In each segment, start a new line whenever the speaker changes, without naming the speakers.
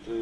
What,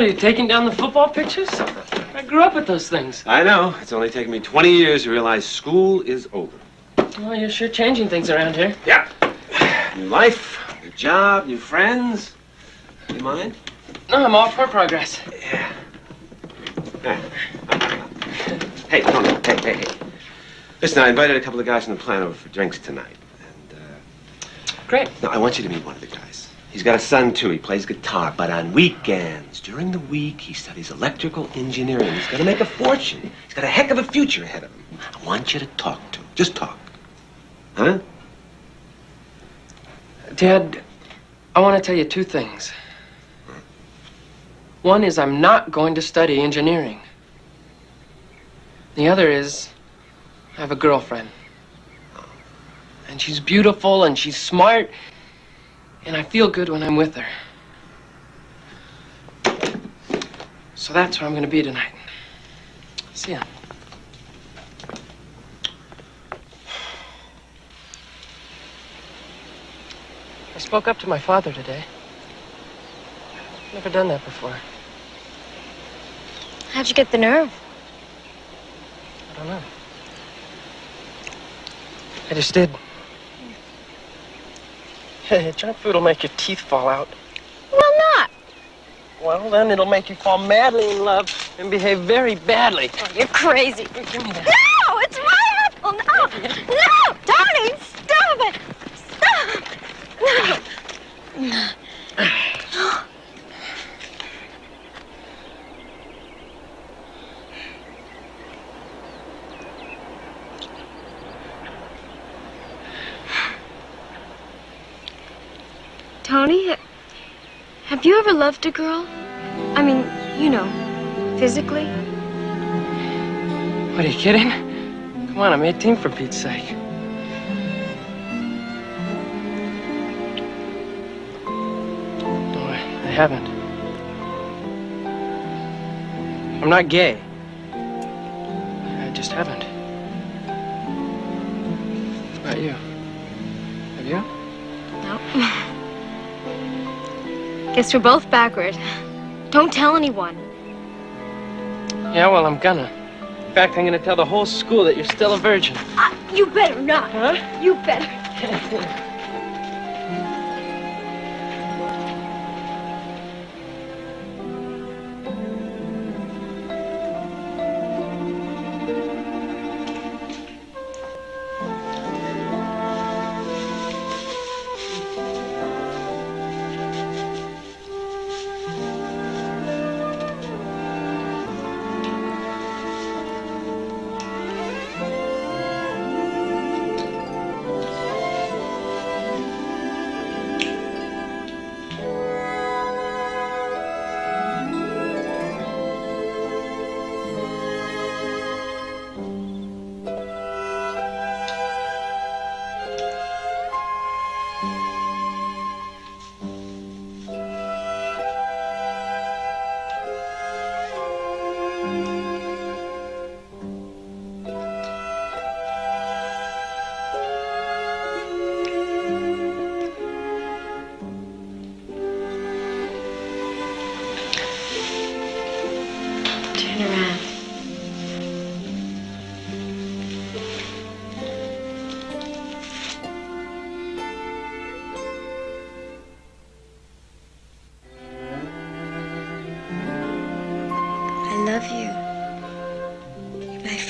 are you taking down the football pictures? I grew up with those things.
I know. It's only taken me 20 years to realize school is over.
Well, you're sure changing things around here.
Yeah. New life, new job, new friends. You mind?
No, I'm all for progress.
Yeah. Hey, Tony. Hey. Listen, I invited a couple of guys from the plant over for drinks tonight. And,
Great.
Now, I want you to meet one of the guys. He's got a son, too. He plays guitar, but on weekends, during the week, he studies electrical engineering. He's going to make a fortune. He's got a heck of a future ahead of him. I want you to talk to him. Just talk. Huh?
Dad, I want to tell you two things. One is I'm not going to study engineering. The other is I have a girlfriend. And she's beautiful and she's smart. And I feel good when I'm with her. So that's where I'm going to be tonight. See ya. I spoke up to my father today. Never done that before.
How'd you get the nerve?
I don't know. I just did. Hey, junk food will make your teeth fall out.
Well, not.
Well, then it'll make you fall madly in love and behave very badly.
Oh, you're crazy.
Give me that.
No, it's my apple. No, no, Tony, stop it. Stop. No. Tony, have you ever loved a girl? I mean, you know, physically?
What, are you kidding? Come on, I'm 18 for Pete's sake. No, I haven't. I'm not gay. I just haven't. What about you? Have you?
No. Guess we're both backward. Don't tell anyone.
Yeah, well, I'm gonna. In fact, I'm gonna tell the whole school that you're still a virgin.
You better not.
Huh?
You better.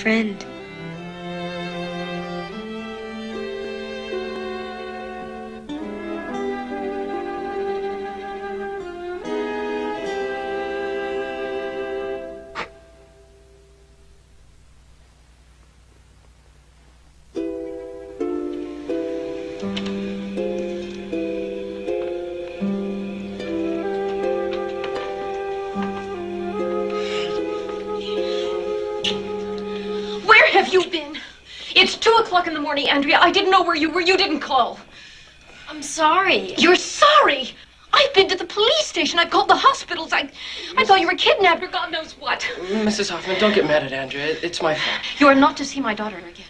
Friend.
In the morning, Andrea. I didn't know where you were. You didn't call.
I'm sorry.
You're sorry? I've been to the police station. I've called the hospitals. I thought you were kidnapped or God knows what.
Mrs. Hoffman, don't get mad at Andrea. It's my fault.
You are not to see my daughter again.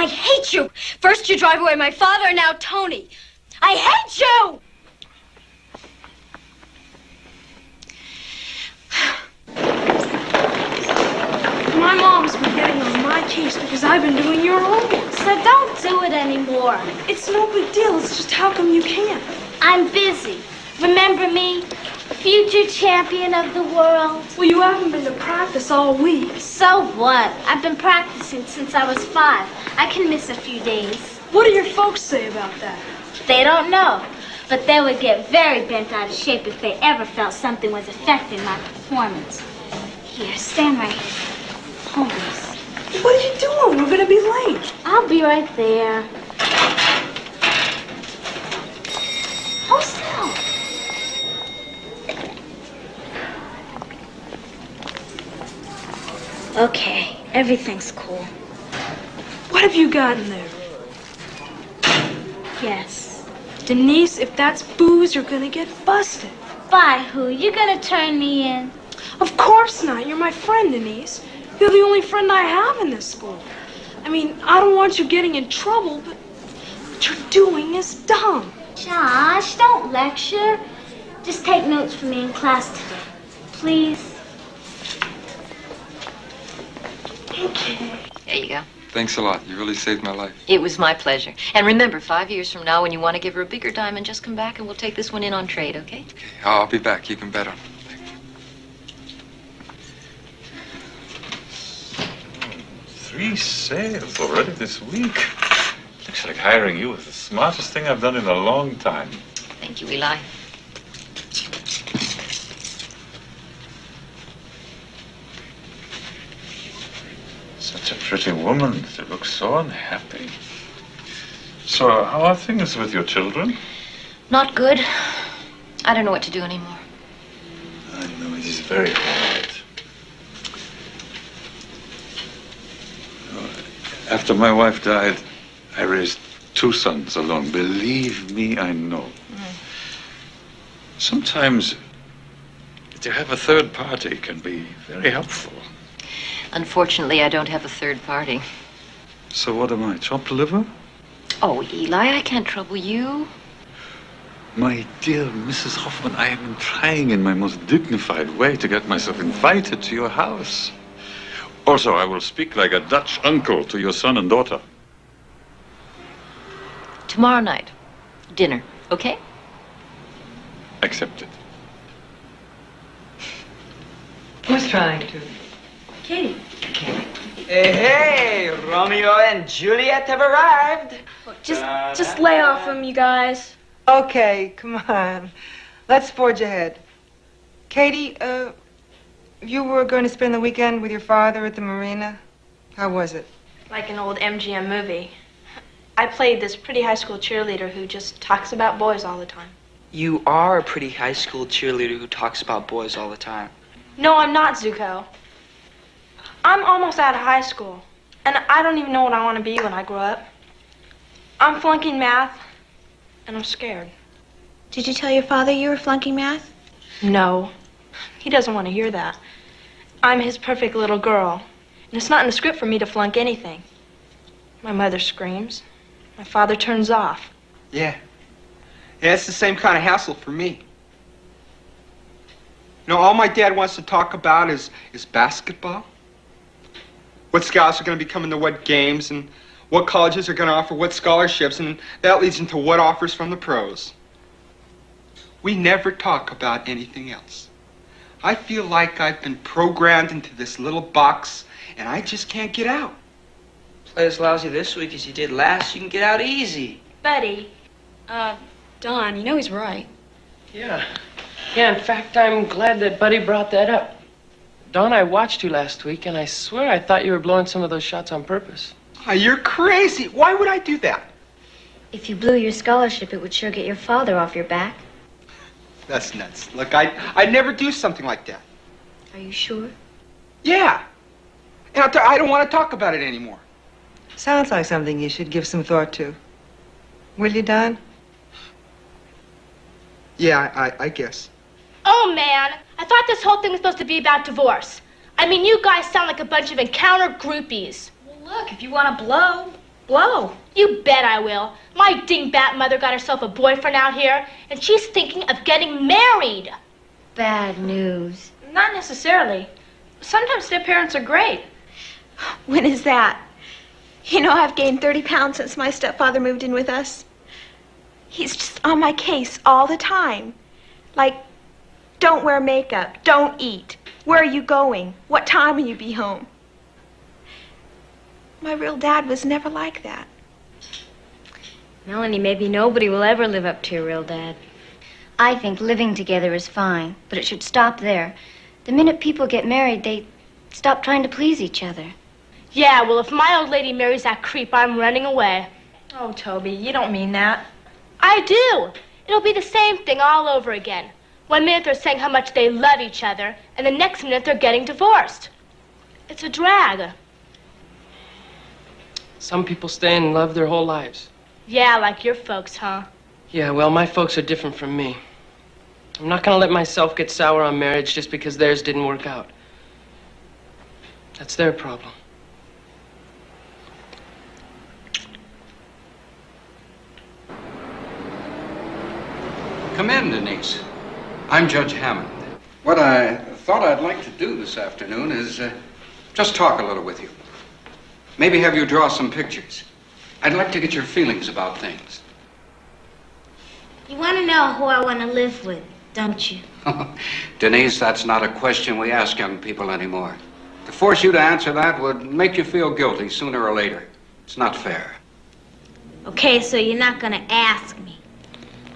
I hate you. First you drive away my father, and now Tony. I hate you!
My mom's been getting on my case because I've been doing your homework.
So don't do it anymore.
It's no big deal. It's just how come you can't?
I'm busy. Remember me? Future champion of the world.
Well, you haven't been to practice all week.
So what? I've been practicing since I was 5. I can miss a few days.
What do your folks say about that?
They don't know. But they would get very bent out of shape if they ever felt something was affecting my performance. Here, stand right here. Hold this.
What are you doing? We're gonna be late.
I'll be right there. Hold still. Okay, everything's cool.
What have you got in there?
Yes.
Denise, if that's booze, you're gonna get busted.
By who? You're gonna turn me in?
Of course not. You're my friend, Denise. You're the only friend I have in this school. I mean, I don't want you getting in trouble, but what you're doing is dumb.
Josh, don't lecture. Just take notes for me in class today. Please.
Okay.
There you go.
Thanks a lot. You really saved my life.
It was my pleasure. And remember, 5 years from now, when you want to give her a bigger diamond, just come back and we'll take this one in on trade, okay?
Okay, I'll be back. You can bet on it.
3 sales already this week. Looks like hiring you was the smartest thing I've done in a long time.
Thank you, Eli.
Such a pretty woman. She looks so unhappy. So, how are things with your children?
Not good. I don't know what to do anymore.
I know it is very hard. After my wife died, I raised 2 sons alone. Believe me, I know. Sometimes to have a third party can be very helpful.
Unfortunately, I don't have a third party.
So what am I, chopped liver?
Oh, Eli, I can't trouble you.
My dear Mrs. Hoffman, I have been trying in my most dignified way to get myself invited to your house. Also, I will speak like a Dutch uncle to your son and daughter.
Tomorrow night, dinner, okay?
Accepted.
Who's trying to?
Katie.
Hey, hey, Romeo and Juliet have arrived.
Just lay off him, you guys.
Okay, come on. Let's forge ahead. Katie, you were going to spend the weekend with your father at the marina. How was it?
Like an old MGM movie. I played this pretty high school cheerleader who just talks about boys all the time.
You are a pretty high school cheerleader who talks about boys all the time.
No, I'm not, Zuko. I'm almost out of high school, and I don't even know what I want to be when I grow up. I'm flunking math, and I'm scared.
Did you tell your father you were flunking math?
No, he doesn't want to hear that. I'm his perfect little girl, and it's not in the script for me to flunk anything. My mother screams. My father turns off.
Yeah, it's the same kind of hassle for me. You know, all my dad wants to talk about is basketball. What scouts are going to be coming to what games, and what colleges are going to offer what scholarships, and that leads into what offers from the pros. We never talk about anything else. I feel like I've been programmed into this little box, and I just can't get out.
Play as lousy this week as you did last, you can get out easy.
Betty. Don, you know he's right.
Yeah. Yeah, in fact, I'm glad that Buddy brought that up. Don, I watched you last week, and I swear I thought you were blowing some of those shots on purpose.
Oh, you're crazy. Why would I do that?
If you blew your scholarship, it would sure get your father off your back.
That's nuts. Look, I'd never do something like that.
Are you sure?
Yeah. And I don't want to talk about it anymore.
Sounds like something you should give some thought to. Will you, Don?
Yeah, I guess.
Oh, man. I thought this whole thing was supposed to be about divorce. I mean, you guys sound like a bunch of encounter groupies.
Well, look, if you want to blow,
Whoa.
You bet I will. My dingbat mother got herself a boyfriend out here, and she's thinking of getting married.
Bad news.
Not necessarily. Sometimes their parents are great.
When is that? You know, I've gained 30 pounds since my stepfather moved in with us. He's just on my case all the time. Like, don't wear makeup, don't eat. Where are you going? What time will you be home? My real dad was never like that.
Melanie, maybe nobody will ever live up to your real dad. I think living together is fine, but it should stop there. The minute people get married, they stop trying to please each other.
Yeah, well, if my old lady marries that creep, I'm running away.
Oh, Toby, you don't mean that.
I do. It'll be the same thing all over again. One minute they're saying how much they love each other, and the next minute they're getting divorced. It's a drag.
Some people stay in love their whole lives.
Yeah, like your folks, huh?
Yeah, well, my folks are different from me. I'm not gonna let myself get sour on marriage just because theirs didn't work out. That's their problem.
Come in, Denise. I'm Judge Hammond. What I thought I'd like to do this afternoon is just talk a little with you. Maybe have you draw some pictures. I'd like to get your feelings about things.
You want to know who I want to live with, don't you?
Denise, that's not a question we ask young people anymore. To force you to answer that would make you feel guilty sooner or later. It's not fair.
Okay, so you're not going to ask me.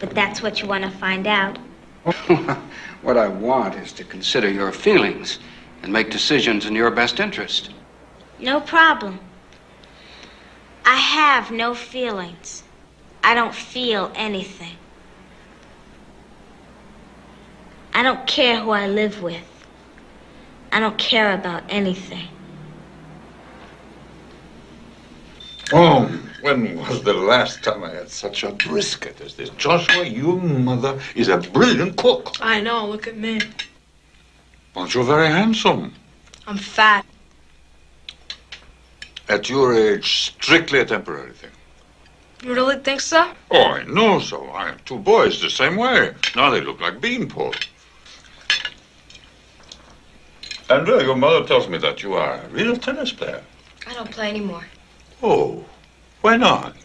But that's what you want to find out.
What I want is to consider your feelings and make decisions in your best interest.
No problem. I have no feelings. I don't feel anything. I don't care who I live with. I don't care about anything.
Oh, when was the last time I had such a brisket as this? Joshua, your mother is a brilliant cook.
I know, look at me.
But you're very handsome.
I'm fat.
At your age, strictly a temporary thing.
You really think so?
Oh, I know so. I have two boys the same way. Now they look like beanpole. Andrea, your mother tells me that you are a real tennis player.
I don't play anymore.
Oh, why not?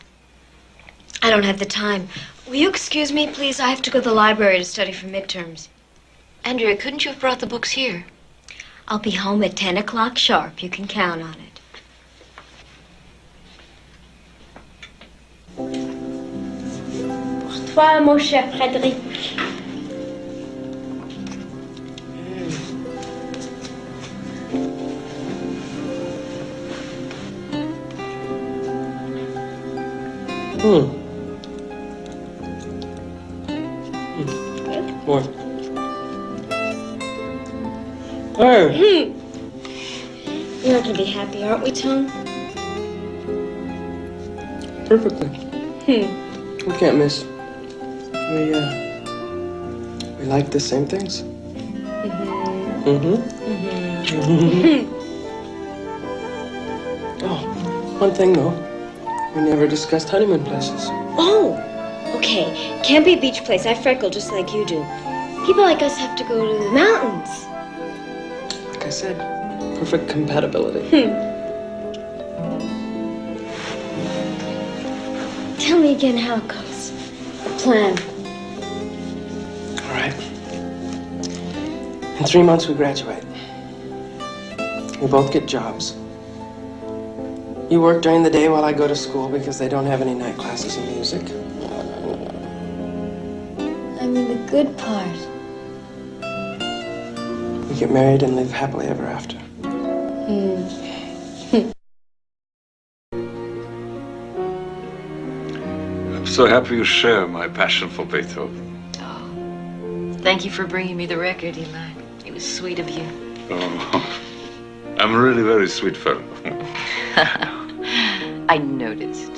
I don't have the time. Will you excuse me, please? I have to go to the library to study for midterms.
Andrea, couldn't you have brought the books here?
I'll be home at 10 o'clock sharp. You can count on it.
Pour toi, mon cher Frédéric.
More. Hey.
We're not gonna be happy, aren't we, Tone?
Perfectly. We can't miss. We like the same things. Oh, one thing though. We never discussed honeymoon places.
Oh, okay. Can't be a beach place. I freckle just like you do. People like us have to go to the mountains.
Like I said, perfect compatibility.
Tell me again how it goes. The plan.
All right. In 3 months, we graduate. We both get jobs. You work during the day while I go to school because they don't have any night classes in music.
I mean the good part.
We get married and live happily ever after.
I'm so happy you share my passion for Beethoven.
Oh, thank you for bringing me the record, Eli. It was sweet of you.
Oh, I'm a really very sweet fellow.
I noticed.